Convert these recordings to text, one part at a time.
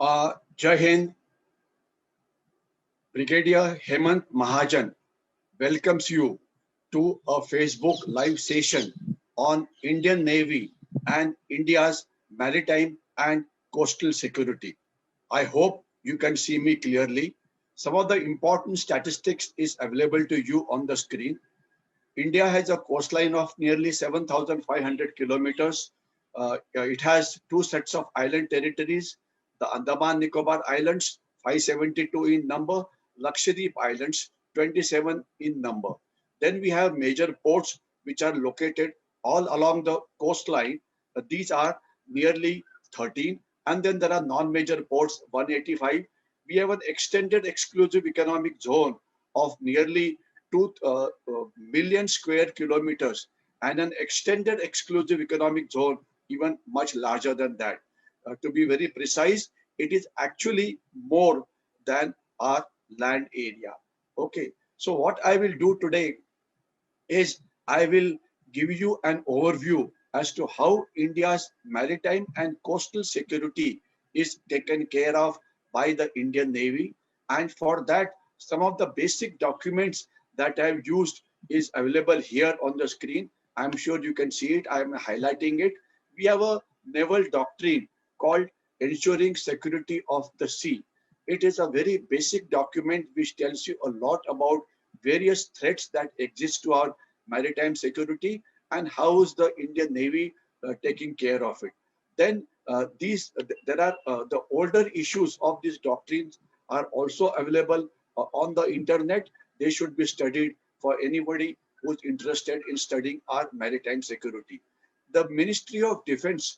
Jai Hind, Brigadier Hemant Mahajan welcomes you to a Facebook live session on Indian Navy and India's maritime and coastal security. I hope you can see me clearly. Some of the important statistics is available to you on the screen. India has a coastline of nearly 7,500 kilometers. It has two sets of island territories, the Andaman Nicobar Islands, 572 in number, Lakshadweep Islands, 27 in number. Then we have major ports which are located all along the coastline. These are nearly 13. And then there are non-major ports, 185. We have an extended exclusive economic zone of nearly 2 million square kilometers and an extended exclusive economic zone even much larger than that. To be very precise, it is actually more than our land area. Okay, so what I will do today is I will give you an overview as to how India's maritime and coastal security is taken care of by the Indian Navy. And for that, some of the basic documents that I have used is available here on the screen. I'm sure you can see it. I'm highlighting it. We have a naval doctrine called Ensuring Security of the Sea. It is a very basic document which tells you a lot about various threats that exist to our maritime security and how is the Indian Navy taking care of it. Then there are the older issues of these doctrines are also available on the internet. They should be studied for anybody who's interested in studying our maritime security. The Ministry of Defense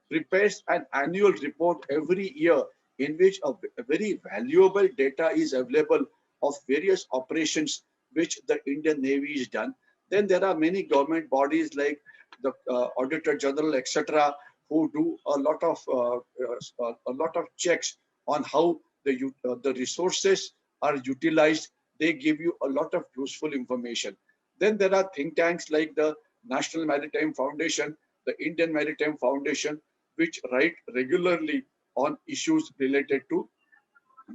prepares an annual report every year in which a very valuable data is available of various operations which the Indian Navy has done. Then there are many government bodies like the Auditor General, etc., who do a lot of checks on how the resources are utilized. They give you a lot of useful information. Then there are think tanks like the National Maritime Foundation, the Indian Maritime Foundation, which write regularly on issues related to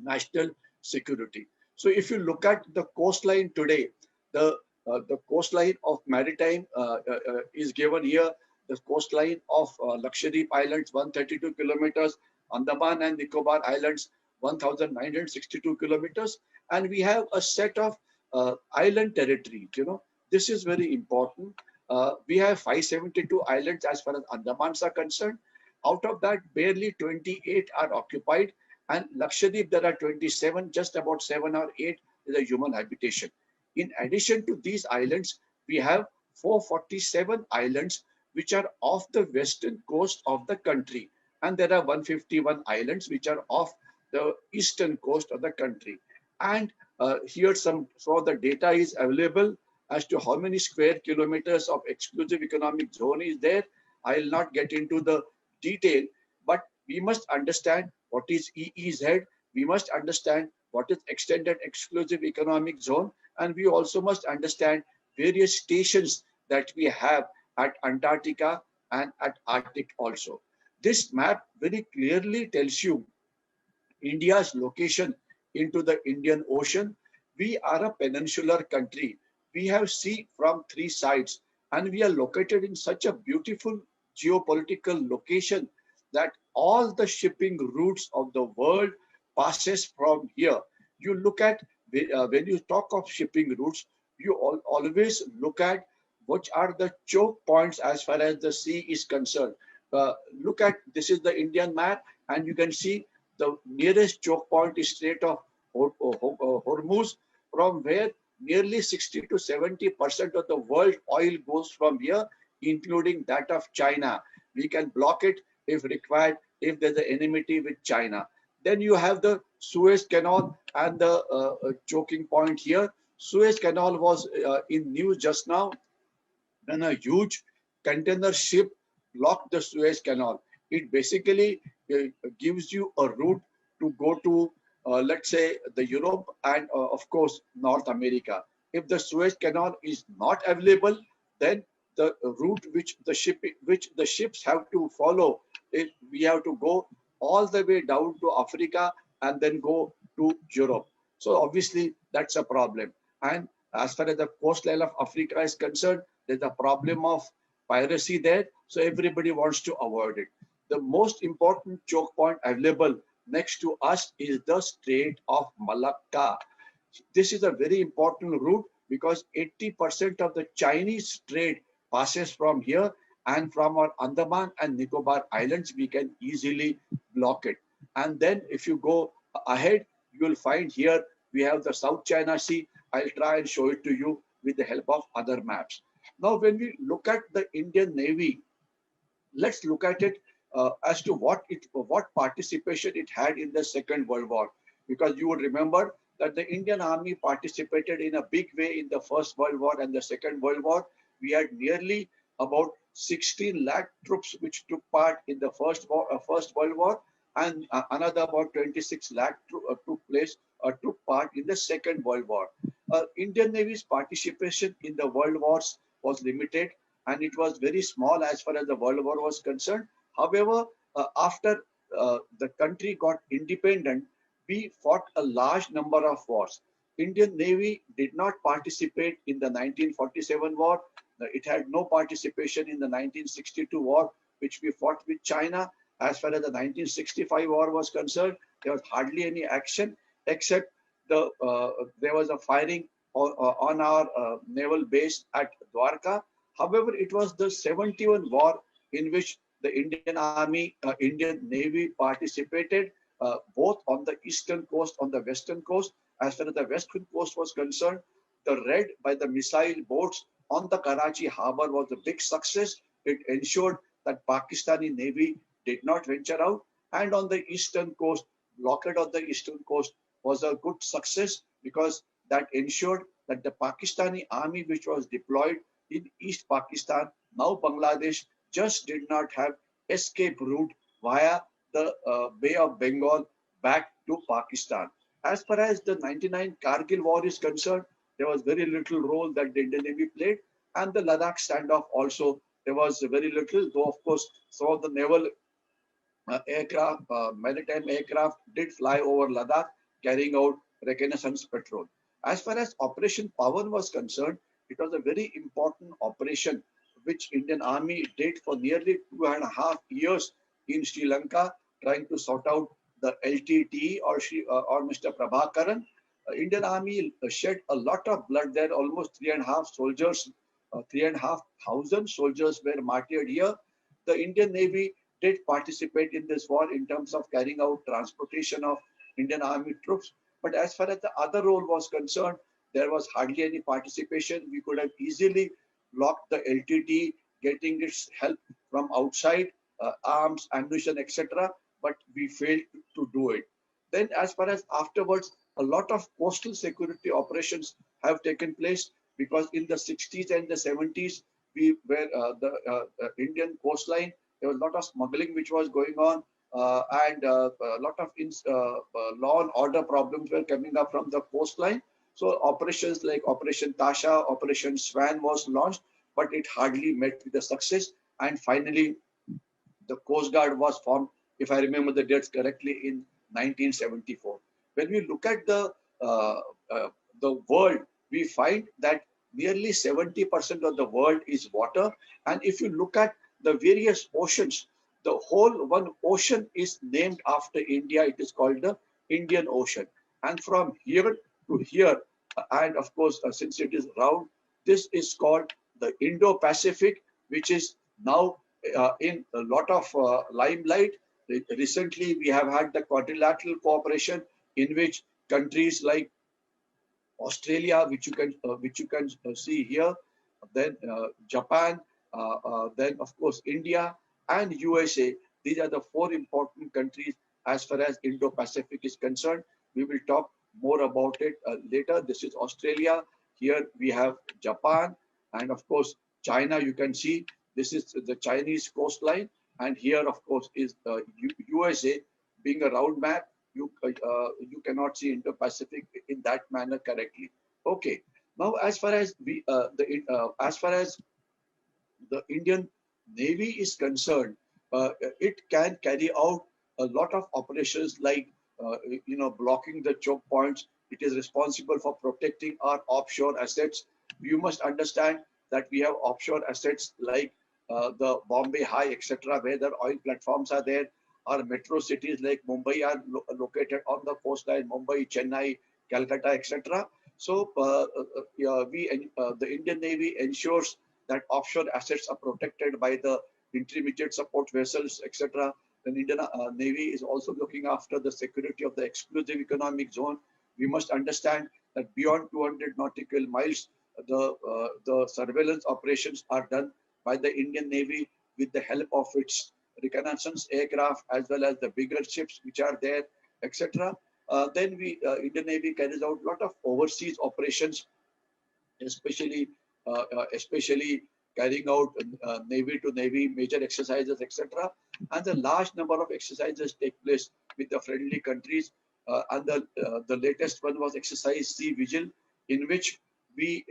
national security. So if you look at the coastline today, the coastline of maritime is given here. The coastline of Lakshadweep Islands, 132 kilometers, Andaman and Nicobar Islands, 1,962 kilometers, and we have a set of island territories. This is very important. We have 572 islands as far as Andamans are concerned. Out of that, barely 28 are occupied, and Lakshadweep there are 27, just about 7 or 8 is a human habitation. In addition to these islands, we have 447 islands which are off the western coast of the country, and there are 151 islands which are off the eastern coast of the country. And here some of the data is available as to how many square kilometers of exclusive economic zone is there. I'll not get into the detail, but we must understand what is EEZ. We must understand what is extended exclusive economic zone, and we also must understand various stations that we have at Antarctica and at Arctic also. This map very clearly tells you India's location into the Indian Ocean. We are a peninsular country. We have sea from 3 sides, and we are located in such a beautiful geopolitical location that all the shipping routes of the world passes from here. You look at, when you talk of shipping routes, you always look at which are the choke points as far as the sea is concerned. Look at, this is the Indian map, and you can see the nearest choke point is Strait of Hormuz, from where nearly 60 to 70% of the world oil goes from here, including that of China. We can block it if required, if there's an enmity with China. Then you have the Suez Canal and the choking point here. Suez Canal was in news just now when a huge container ship blocked the Suez Canal. It basically gives you a route to go to, let's say, the Europe and, of course, North America. If the Suez Canal is not available, then the route which the ships have to follow, we have to go all the way down to Africa and then go to Europe. So obviously that's a problem. And as far as the coastline of Africa is concerned, there's a problem of piracy there. So everybody wants to avoid it. The most important choke point available next to us is the Strait of Malacca. This is a very important route because 80% of the Chinese trade passes from here, and from our Andaman and Nicobar Islands, we can easily block it. And then if you go ahead, you will find here we have the South China Sea. I'll try and show it to you with the help of other maps. Now, when we look at the Indian Navy, let's look at it as to what participation it had in the Second World War. Because you would remember that the Indian Army participated in a big way in the First World War and the Second World War. We had nearly about 16 lakh troops which took part in the First World War, and another about 26 lakh took part in the Second World War. Indian Navy's participation in the World Wars was limited, and it was very small as far as the World War was concerned. However, after the country got independent, we fought a large number of wars. Indian Navy did not participate in the 1947 war. It had no participation in the 1962 war, which we fought with China. As far as the 1965 war was concerned, there was hardly any action except there was a firing on our naval base at Dwarka. However, it was the 71 war in which the Indian Army, Indian Navy participated both on the eastern coast, on the western coast. As far as the western coast was concerned, the raid by the missile boats on the Karachi harbor was a big success. It ensured that Pakistani Navy did not venture out. And on the eastern coast, blockade of the eastern coast was a good success because that ensured that the Pakistani army which was deployed in East Pakistan, now Bangladesh, just did not have escape route via the Bay of Bengal back to Pakistan. As far as the 99 Kargil war is concerned, there was very little role that the Indian Navy played, and the Ladakh standoff also, there was very little, though of course some of the naval aircraft, maritime aircraft did fly over Ladakh carrying out reconnaissance patrol. As far as Operation Pawan was concerned, it was a very important operation which Indian Army did for nearly 2.5 years in Sri Lanka, trying to sort out the LTTE or Mr. Prabhakaran. Indian Army shed a lot of blood there. Almost 3,500 soldiers were martyred here. The Indian Navy did participate in this war in terms of carrying out transportation of Indian Army troops. But as far as the other role was concerned, there was hardly any participation. We could have easily blocked the LTT, getting its help from outside, arms, ammunition, etc. But we failed to do it. Then as far as afterwards, a lot of coastal security operations have taken place because in the 60s and the 70s, we were the Indian coastline, there was a lot of smuggling which was going on, and a lot of law and order problems were coming up from the coastline. So operations like Operation Tasha, Operation Swan was launched, but it hardly met with the success. And finally, the Coast Guard was formed, if I remember the dates correctly, in 1974. When we look at the world, we find that nearly 70% of the world is water. And if you look at the various oceans, the whole one ocean is named after India. It is called the Indian Ocean. And from here to here, and of course, since it is round, this is called the Indo-Pacific, which is now in a lot of limelight. Recently, we have had the quadrilateral cooperation in which countries like Australia, which you can see here, then Japan, then of course India and USA. These are the four important countries as far as Indo-Pacific is concerned. We will talk more about it later. This is Australia. Here we have Japan, and of course China. You can see this is the Chinese coastline, and here of course is USA. Being a round map, you cannot see Indo-Pacific in that manner correctly. Okay. Now, as far as the Indian Navy is concerned, it can carry out a lot of operations like blocking the choke points. It is responsible for protecting our offshore assets. You must understand that we have offshore assets like the Bombay High, etc., where the oil platforms are there. Our metro cities like Mumbai are located on the coastline, Mumbai, Chennai, Calcutta, etc. So the Indian Navy ensures that offshore assets are protected by the intermediate support vessels, etc. The Indian Navy is also looking after the security of the exclusive economic zone. We must understand that beyond 200 nautical miles, the surveillance operations are done by the Indian Navy with the help of its reconnaissance aircraft as well as the bigger ships which are there, etc. Then Indian Navy carries out a lot of overseas operations, especially carrying out navy to navy major exercises, etc. And the large number of exercises take place with the friendly countries. And the latest one was exercise Sea Vigil, in which we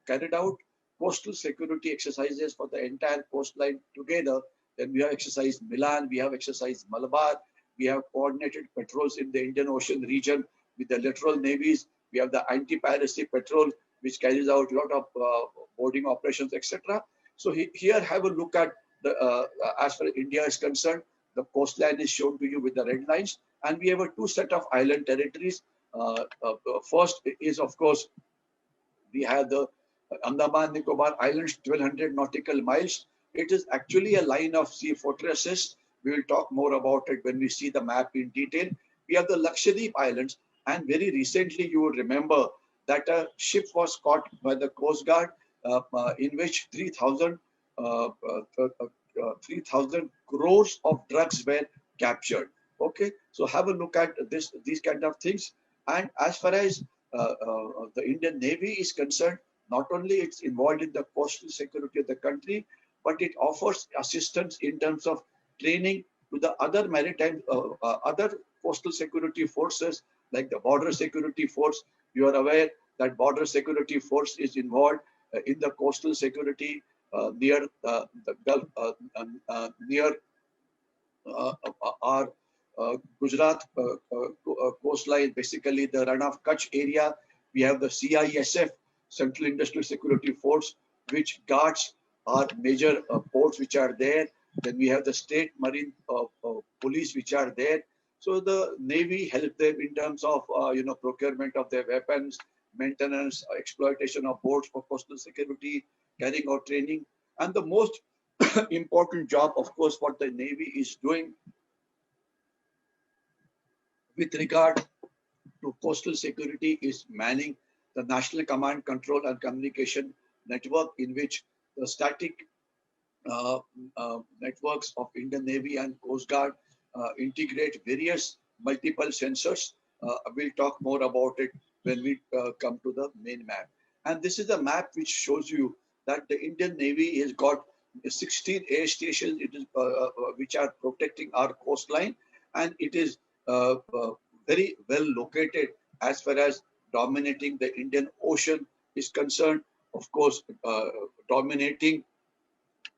carried out coastal security exercises for the entire coastline together. Then we have exercise Milan, we have exercise Malabar, we have coordinated patrols in the Indian Ocean region with the littoral navies. We have the anti-piracy patrol, which carries out a lot of boarding operations, etc. So here, have a look at the as far as India is concerned. The coastline is shown to you with the red lines, and we have a two set of island territories. First is, of course, we have the Andaman Nicobar Islands, 1200 nautical miles. It is actually a line of sea fortresses. We will talk more about it when we see the map in detail. We have the Lakshadweep Islands, and very recently you would remember that a ship was caught by the Coast Guard in which 3,000 crores of drugs were captured. Okay, so have a look at these kind of things. And as far as the Indian Navy is concerned, not only it's involved in the coastal security of the country, but it offers assistance in terms of training to the other maritime, other coastal security forces like the Border Security Force. You are aware that Border Security Force is involved in the coastal security near the Gulf, near our Gujarat coastline, basically the Run of Kutch area. We have the CISF, Central Industrial Security Force, which guards our major ports which are there. Then we have the State Marine Police which are there. So the Navy helps them in terms of procurement of their weapons, maintenance, exploitation of boats for coastal security, carrying out training. And the most important job, of course, what the Navy is doing with regard to coastal security is manning the National Command, Control and Communication Network, in which the static networks of Indian Navy and Coast Guard integrate various multiple sensors. We'll talk more about it when we come to the main map. And this is a map which shows you that the Indian Navy has got 16 air stations which are protecting our coastline, and it is very well located as far as dominating the Indian Ocean is concerned. Of course, dominating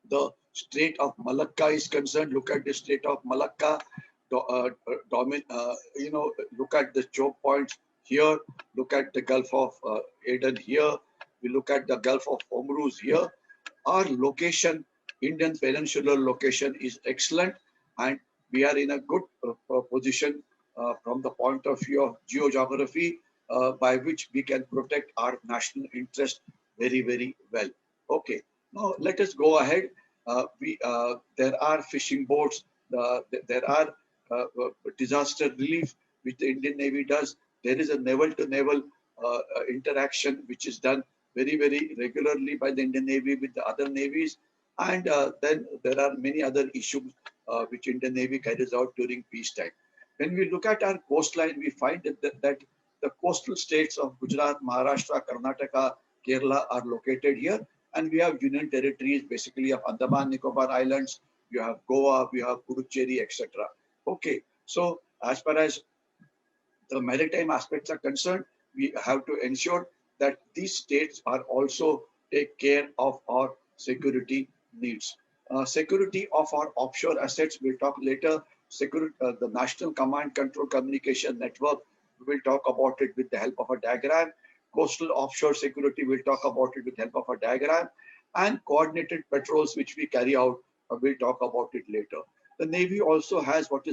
the Strait of Malacca is concerned. Look at the Strait of Malacca. Look at the choke points here. Look at the Gulf of Aden here. We look at the Gulf of Hormuz here. Our location, Indian peninsular location, is excellent, and we are in a good position from the point of view of geography, by which we can protect our national interest very, very well. Okay, now let us go ahead. There are fishing boats. There are disaster relief which the Indian Navy does. There is a naval-to-naval interaction which is done very, very regularly by the Indian Navy with the other navies. And then there are many other issues which Indian Navy carries out during peacetime. When we look at our coastline, we find that the coastal states of Gujarat, Maharashtra, Karnataka, Kerala are located here. And we have union territories, basically of Andaman Nicobar Islands. You have Goa, we have Puducherry, etc. Okay, so as far as the maritime aspects are concerned, we have to ensure that these states are also take care of our security needs. Security of our offshore assets, we'll talk later. Security, the National Command Control Communication Network, we'll talk about it with the help of a diagram. Coastal offshore security, we'll talk about it with the help of a diagram. And coordinated patrols, which we carry out, we'll talk about it later. The Navy also has what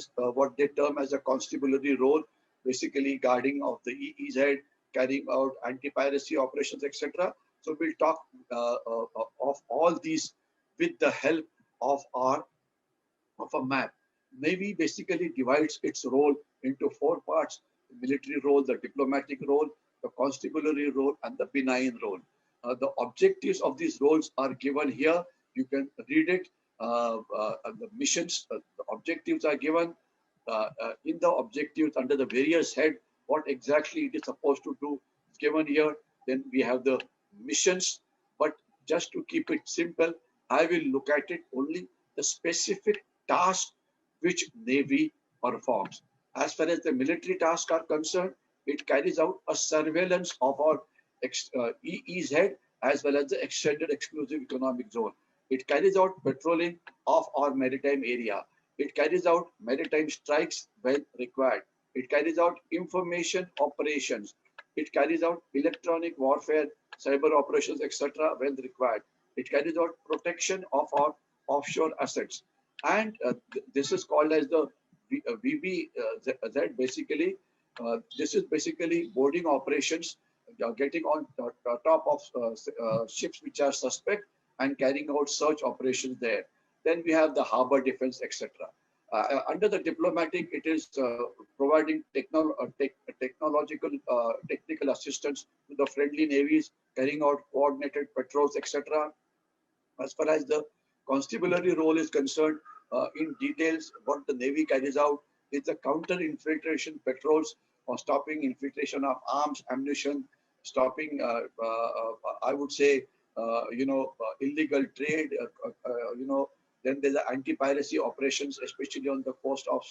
they term as a constabulary role, basically guarding of the EEZ, carrying out anti-piracy operations, etc. So we'll talk of all these with the help of a map. Navy basically divides its role into four parts: the military role, the diplomatic role, the constabulary role, and the benign role. The objectives of these roles are given here. You can read it. The missions, the objectives are given. In the objectives under the various head, what exactly it is supposed to do is given here. Then we have the missions. But just to keep it simple, I will look at it only the specific task which Navy performs. As far as the military tasks are concerned, it carries out a surveillance of our EEZ as well as the extended exclusive economic zone. It carries out patrolling of our maritime area. It carries out maritime strikes when required. It carries out information operations. It carries out electronic warfare, cyber operations, etc. when required. It carries out protection of our offshore assets. And this is called as the VBZ basically. This is basically boarding operations, getting on top of ships which are suspect and carrying out search operations there. Then we have the harbor defense, etc. Under the diplomatic, it is providing technical assistance to the friendly navies, carrying out coordinated patrols, etc. As far as the constabulary role is concerned, in details, what the Navy carries out is the counter-infiltration patrols for stopping infiltration of arms, ammunition, stopping, I would say, illegal trade, then there's the anti-piracy operations, especially on the coast of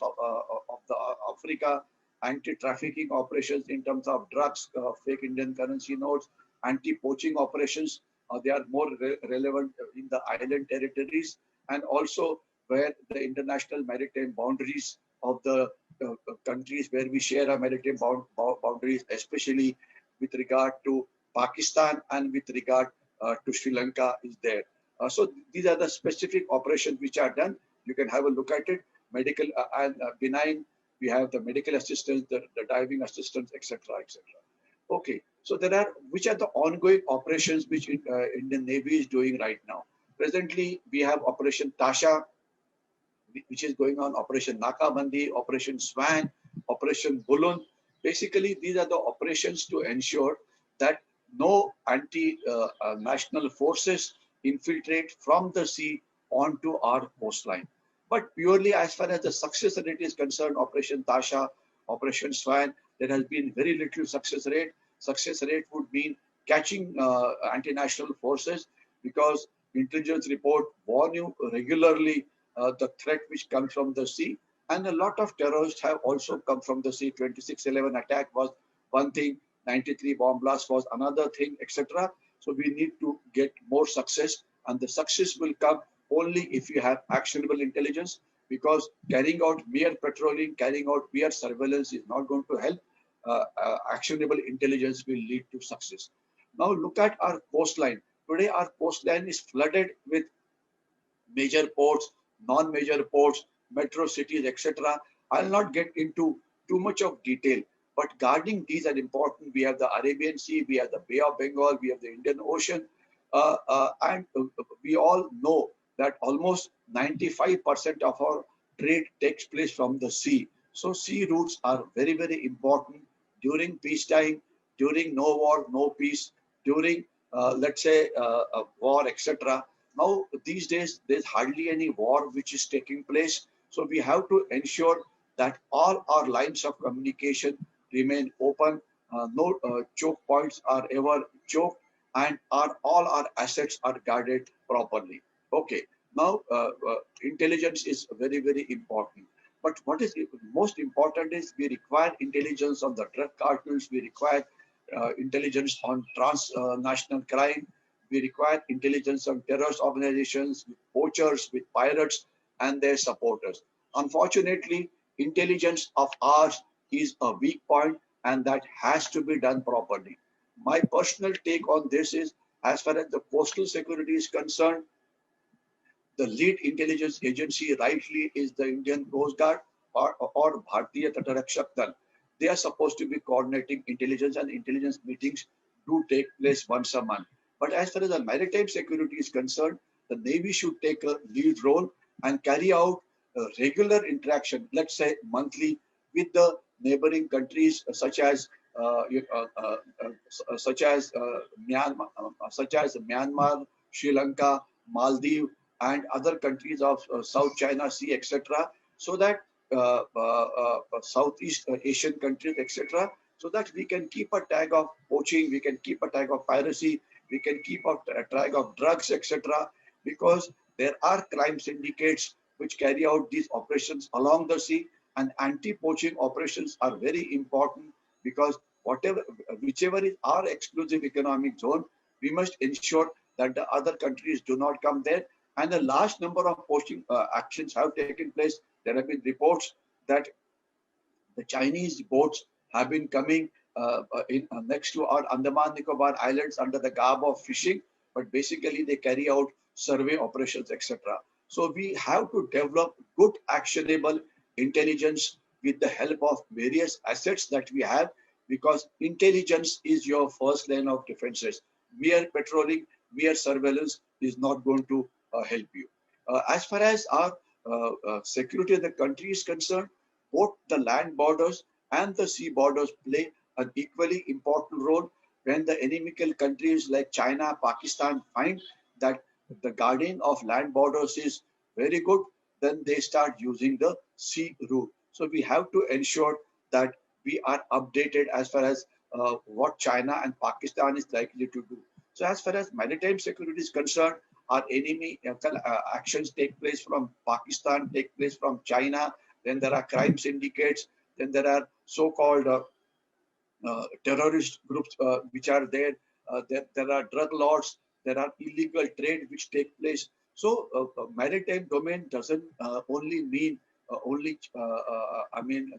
the Africa, anti-trafficking operations in terms of drugs, fake Indian currency notes, anti-poaching operations. They are more relevant in the island territories, and also where the international maritime boundaries of the countries where we share our maritime boundaries, especially with regard to Pakistan and with regard to Sri Lanka is there. So these are the specific operations which are done. You can have a look at it. Medical and benign, we have the medical assistance, the diving assistance, etc., etc. Okay, so which are the ongoing operations which Indian Navy is doing right now? Presently, we have Operation Tasha, which is going on, Operation Nakabandi, Operation Swan, Operation Bulun. Basically, these are the operations to ensure that no anti-national forces infiltrate from the sea onto our coastline. But purely as far as the success rate is concerned, Operation Tasha, Operation Swan, there has been very little success rate. Success rate would mean catching anti-national forces, because intelligence report warn you regularly the threat which comes from the sea. And a lot of terrorists have also come from the sea. 26/11 attack was one thing, 93 bomb blast was another thing, etc. So we need to get more success, and the success will come only if you have actionable intelligence, because carrying out mere patrolling, carrying out mere surveillance is not going to help. Actionable intelligence will lead to success. Now look at our coastline. Today our coastline is flooded with major ports, non-major ports, metro cities, etc. I'll not get into too much of detail, but guarding these are important. We have the Arabian Sea, we have the Bay of Bengal, we have the Indian Ocean, and we all know that almost 95% of our trade takes place from the sea. So sea routes are very, very important during peacetime, during no war, no peace, during, let's say, a war, etc. Now, these days, there's hardly any war which is taking place. So we have to ensure that all our lines of communication remain open. No choke points are ever choked, and all our assets are guarded properly. Okay. Now, intelligence is very, very important. But what is most important is we require intelligence on the drug cartels. We require intelligence on transnational crime. We require intelligence on terrorist organizations, with poachers, with pirates, and their supporters. Unfortunately, intelligence of ours is a weak point, and that has to be done properly. My personal take on this is, as far as the coastal security is concerned, the lead intelligence agency rightly is the Indian Coast Guard or Bharatiya Tatarakshak Dal. They are supposed to be coordinating intelligence, and intelligence meetings do take place once a month. But as far as the maritime security is concerned, the Navy should take a lead role and carry out regular interaction, let's say monthly, with the neighboring countries Myanmar, Sri Lanka, Maldives, and other countries of South China Sea, etc., so that Southeast Asian countries, etc., so that we can keep a tag of poaching, we can keep a tag of piracy, we can keep a tag of drugs, etc., because there are crime syndicates which carry out these operations along the sea, and anti-poaching operations are very important because whichever is our exclusive economic zone, we must ensure that the other countries do not come there. And a large number of poaching actions have taken place. There have been reports that the Chinese boats have been coming next to our Andaman Nicobar Islands under the garb of fishing, but basically they carry out survey operations, etc. So we have to develop good actionable intelligence with the help of various assets that we have, because intelligence is your first line of defenses. Mere patrolling, mere surveillance is not going to help you. As far as our security of the country is concerned, both the land borders and the sea borders play an equally important role. When the inimical countries like China, Pakistan find that the guarding of land borders is very good, then they start using the sea route. So we have to ensure that we are updated as far as what China and Pakistan is likely to do. So as far as maritime security is concerned, our enemy actions take place from Pakistan, take place from China. Then there are crime syndicates. Then there are so-called terrorist groups which are there. There are drug lords. There are illegal trade which take place. So maritime domain doesn't only mean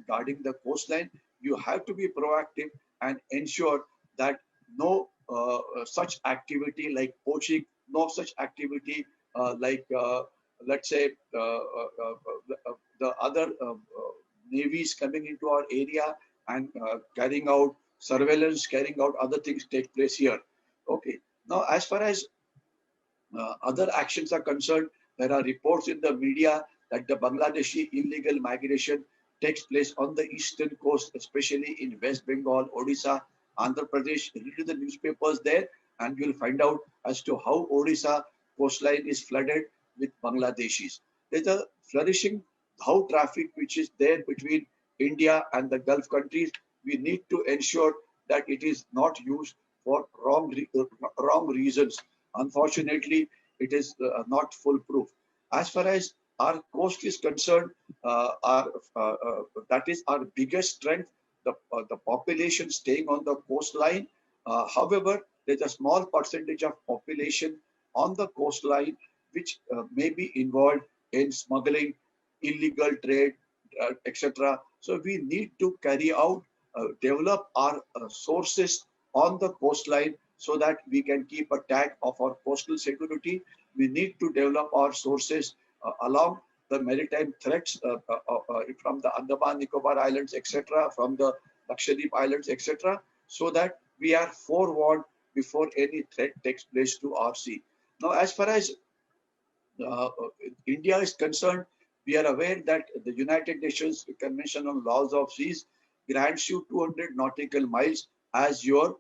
guarding the coastline. You have to be proactive and ensure that no such activity like poaching, no such activity like let's say the other navies coming into our area and carrying out surveillance, carrying out other things take place here. Okay. Now, as far as other actions are concerned, there are reports in the media that the Bangladeshi illegal migration takes place on the eastern coast, especially in West Bengal, Odisha, Andhra Pradesh. Read the newspapers there, and you'll find out as to how Odisha coastline is flooded with Bangladeshis. There's a flourishing how traffic which is there between India and the Gulf countries. We need to ensure that it is not used for wrong reasons. Unfortunately, it is not foolproof. As far as our coast is concerned, that is our biggest strength, the population staying on the coastline. However, there's a small percentage of population on the coastline which may be involved in smuggling, illegal trade, etc. So we need to carry out, develop our sources on the coastline so that we can keep a tag of our coastal security. We need to develop our sources along the maritime threats from the Andaman Nicobar Islands, etc., from the Lakshadweep Islands, etc., so that we are forewarned before any threat takes place to our sea. Now, as far as India is concerned, we are aware that the United Nations Convention on Laws of Seas grants you 200 nautical miles as your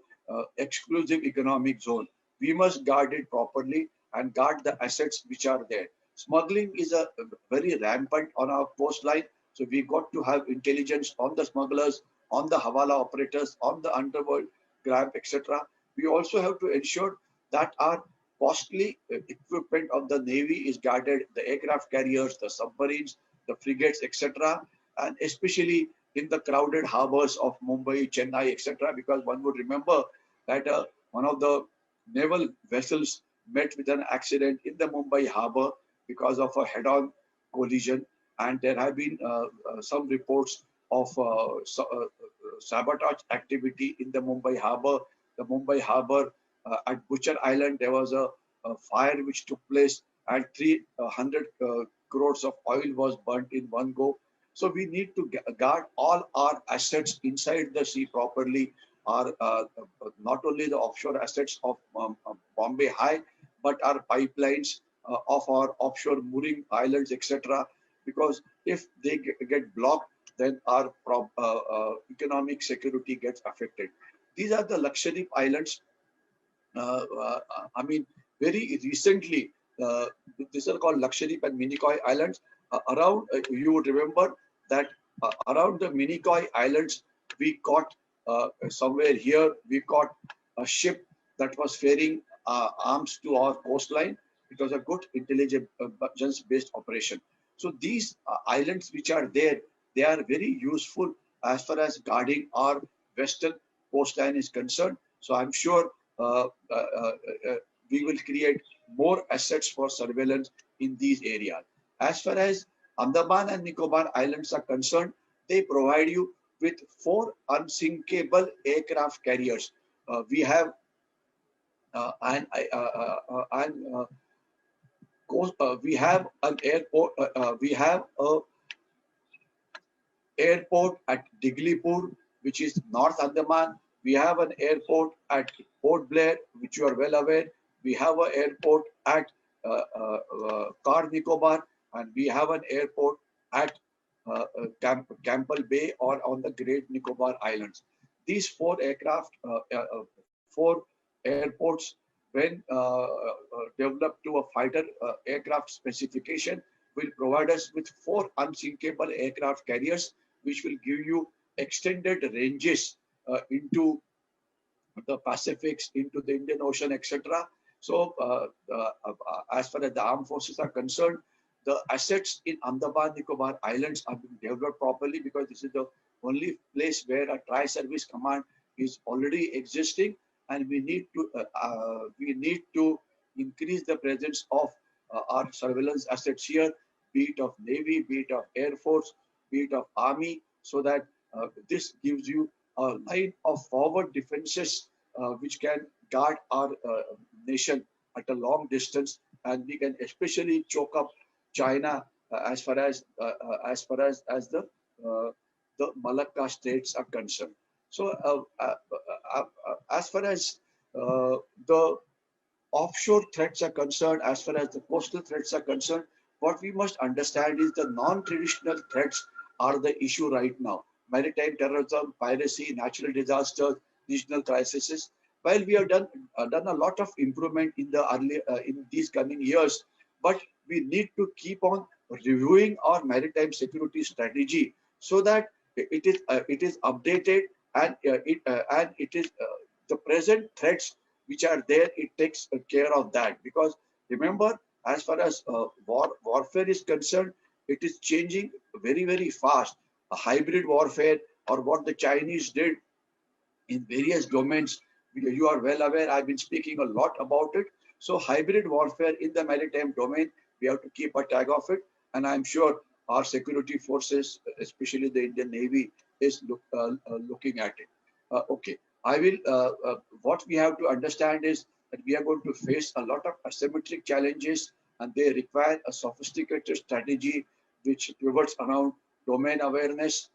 exclusive economic zone. We must guard it properly and guard the assets which are there. Smuggling is a very rampant on our coastline, so we got to have intelligence on the smugglers, on the hawala operators, on the underworld grab, etc. We also have to ensure that our costly equipment of the Navy is guarded, the aircraft carriers, the submarines, the frigates, etc. And especially in the crowded harbors of Mumbai, Chennai, etc. Because one would remember that one of the naval vessels met with an accident in the Mumbai harbor because of a head-on collision, and there have been some reports of sabotage activity in the Mumbai harbor. The Mumbai harbor at Butcher Island, there was a fire which took place, and 300 crores of oil was burnt in one go. So we need to guard all our assets inside the sea properly. Our not only the offshore assets of Bombay High, but our pipelines of our offshore mooring islands, etc. Because if they get blocked, then our economic security gets affected. These are the Lakshadweep Islands. I mean, very recently, uh, these are called Lakshadweep and Minicoy Islands. You would remember that around the Minicoy Islands, we caught somewhere here, we caught a ship that was ferrying arms to our coastline. It was a good intelligence-based operation. So these islands which are there, they are very useful as far as guarding our western coastline is concerned. So I'm sure uh, uh, uh, we will create more assets for surveillance in these areas. As far as Andaman and Nicobar Islands are concerned, they provide you with 4 unsinkable aircraft carriers. We have and we have an airport. We have a airport at Diglipur, which is North Andaman. We have an airport at Port Blair, which you are well aware. We have an airport at Car Nicobar, and we have an airport at Campbell Bay or on the Great Nicobar Islands. These four airports, when developed to a fighter aircraft specification, will provide us with 4 unsinkable aircraft carriers, which will give you extended ranges into the Pacifics, into the Indian Ocean, etc. So, as far as the armed forces are concerned, the assets in Andaman Nicobar Islands are being developed properly because this is the only place where a tri-service command is already existing, and we need to increase the presence of our surveillance assets here, be it of Navy, be it of Air Force, be it of Army, so that this gives you a line of forward defenses which can guard our nation at a long distance, and we can especially choke up China as the Malacca states are concerned. So, as far as the offshore threats are concerned, as far as the coastal threats are concerned, what we must understand is the non-traditional threats are the issue right now. Maritime terrorism, piracy, natural disasters, regional crises. While we have done a lot of improvement in the in these coming years, but we need to keep on reviewing our maritime security strategy so that it is updated, and it is the present threats which are there, it takes care of that. Because remember, as far as warfare is concerned, it is changing very, very fast. A hybrid warfare, or what the Chinese did in various domains, you are well aware, I've been speaking a lot about it. So hybrid warfare in the maritime domain, we have to keep a tag of it. And I'm sure our security forces, especially the Indian Navy, is looking at it. Okay, what we have to understand is that we are going to face a lot of asymmetric challenges, and they require a sophisticated strategy which pivots around domain awareness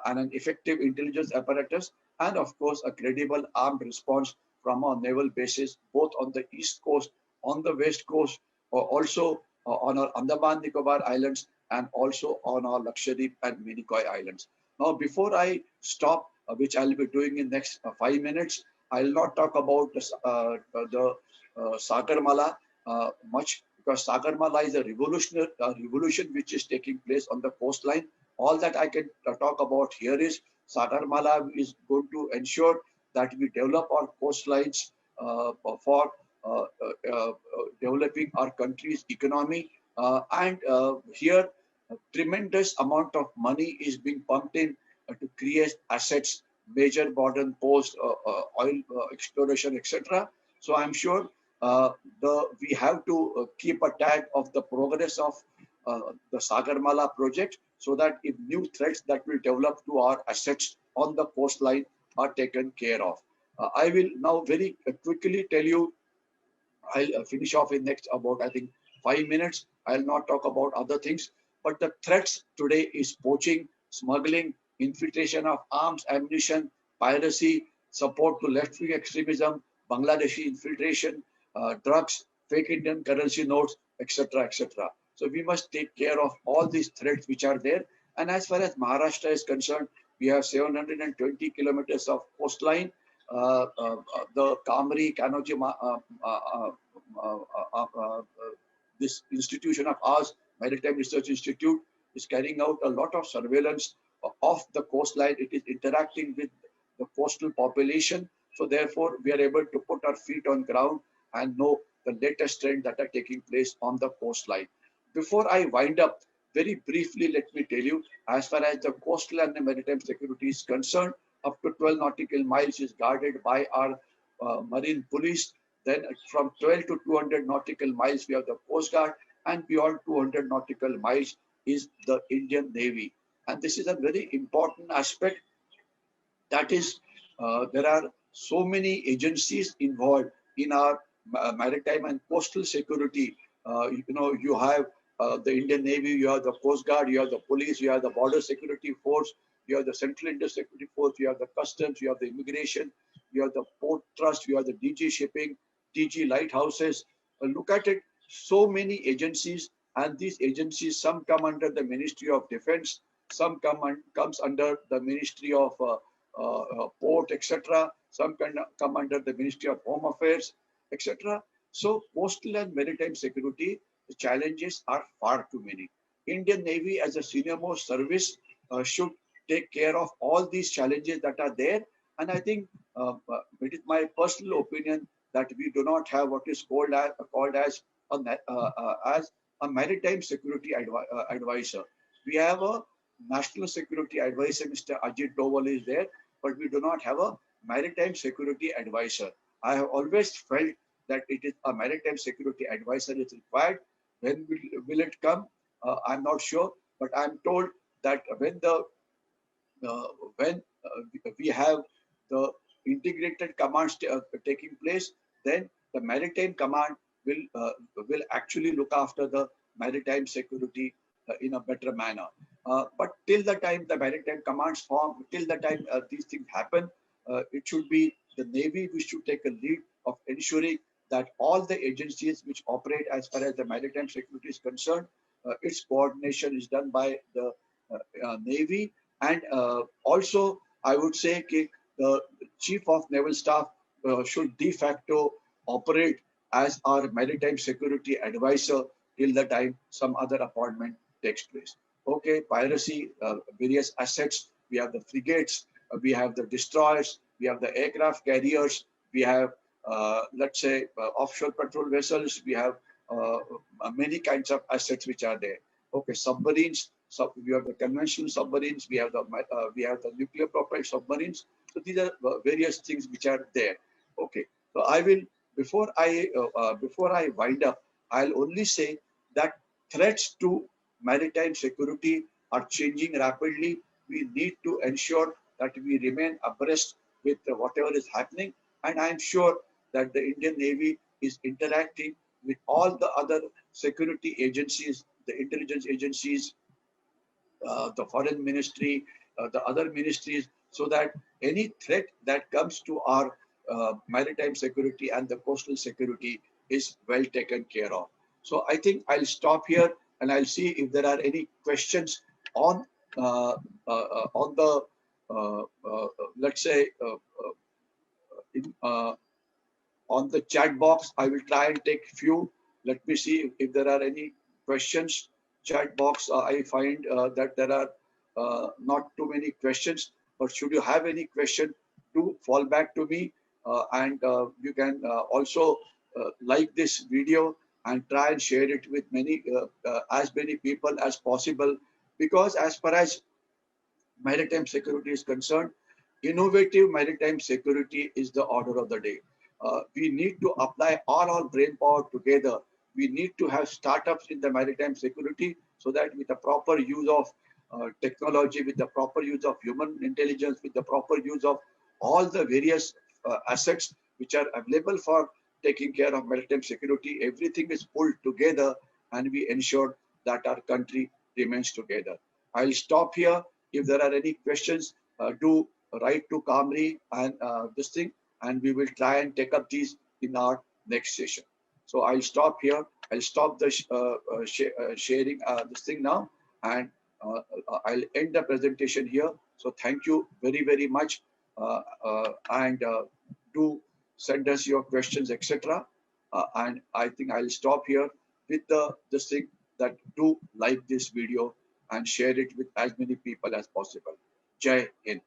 and an effective intelligence apparatus, and of course, a credible armed response from our naval bases, both on the east coast, on the west coast, or also on our Andaman Nicobar Islands, and also on our Lakshadweep and Minicoy Islands. Now, before I stop, which I'll be doing in next 5 minutes, I'll not talk about the Sagarmala much, because Sagarmala is a revolution which is taking place on the coastline. All that I can talk about here is Sagarmala is going to ensure that we develop our coastlines for developing our country's economy. And here, a tremendous amount of money is being pumped in to create assets, major modern post, oil exploration, etc. So I'm sure we have to keep a tag of the progress of the Sagarmala project, so that if new threats that will develop to our assets on the coastline are taken care of. I will now very quickly tell you. I'll finish off in next about, I think, 5 minutes. I'll not talk about other things, but the threats today is poaching, smuggling, infiltration of arms, ammunition, piracy, support to left-wing extremism, Bangladeshi infiltration, drugs, fake Indian currency notes, etc., etc. So we must take care of all these threats which are there. And as far as Maharashtra is concerned, we have 720 kilometers of coastline. The Kamri Kanoji uh, uh, uh, this institution of ours, Maritime Research Institute, is carrying out a lot of surveillance of the coastline. It is interacting with the coastal population. So therefore, we are able to put our feet on ground and know the latest trends that are taking place on the coastline. Before I wind up, very briefly, let me tell you, as far as the coastal and the maritime security is concerned, up to 12 nautical miles is guarded by our marine police. Then from 12 to 200 nautical miles, we have the Coast Guard, and beyond 200 nautical miles is the Indian Navy. And this is a very important aspect. That is, there are so many agencies involved in our maritime and coastal security. You have the Indian Navy, you have the Coast Guard, you have the police, you have the Border Security Force, you have the Central India Security Force, you have the Customs, you have the Immigration, you have the Port Trust, you have the DG Shipping, DG Lighthouses. Look at it, so many agencies, and these agencies, some come under the Ministry of Defense, some comes under the Ministry of Port, etc. Some can come under the Ministry of Home Affairs, etc. So coastal and maritime security, the challenges are far too many. Indian Navy as a senior most service should take care of all these challenges that are there. And I think it is my personal opinion that we do not have what is called as a maritime security advisor. We have a national security advisor, Mr. Ajit Doval is there, but we do not have a maritime security advisor. I have always felt that it is a maritime security advisor is required. When will it come? I'm not sure, but I'm told that when we have the integrated commands taking place, then the maritime command will actually look after the maritime security in a better manner. But till the time the maritime commands form, till the time these things happen, it should be the Navy which should take a lead of ensuring that all the agencies which operate as far as the maritime security is concerned, its coordination is done by the Navy. And also, I would say the Chief of Naval Staff should de facto operate as our maritime security advisor till the time some other appointment takes place. Okay, piracy, various assets. We have the frigates, we have the destroyers, we have the aircraft carriers, we have, let's say, offshore patrol vessels, we have many kinds of assets which are there. Okay, submarines. So we have the conventional submarines, we have the nuclear propelled submarines. So these are various things which are there. Okay, so I will before I wind up, I'll only say that threats to maritime security are changing rapidly. We need to ensure that we remain abreast with whatever is happening, and I'm sure that the Indian Navy is interacting with all the other security agencies, the intelligence agencies, the foreign ministry, the other ministries, so that any threat that comes to our maritime security and the coastal security is well taken care of. So I think I'll stop here and I'll see if there are any questions on the let's say on the chat box. I will try and take few. Let me see if there are any questions. Chat box, I find that there are not too many questions, but should you have any question, do fall back to me, and you can also like this video and try and share it with as many people as possible, because as far as maritime security is concerned, innovative maritime security is the order of the day. We need to apply all our brain power together. We need to have startups in the maritime security so that with the proper use of technology, with the proper use of human intelligence, with the proper use of all the various assets which are available for taking care of maritime security, everything is pulled together and we ensure that our country remains together. I'll stop here. If there are any questions, do write to Kamri and this thing, and we will try and take up these in our next session. So I'll stop here. I'll stop the sharing this thing now, and I'll end the presentation here. So thank you very, very much, and do send us your questions, etc. And I think I'll stop here with this thing that do like this video and share it with as many people as possible. Jai Hind.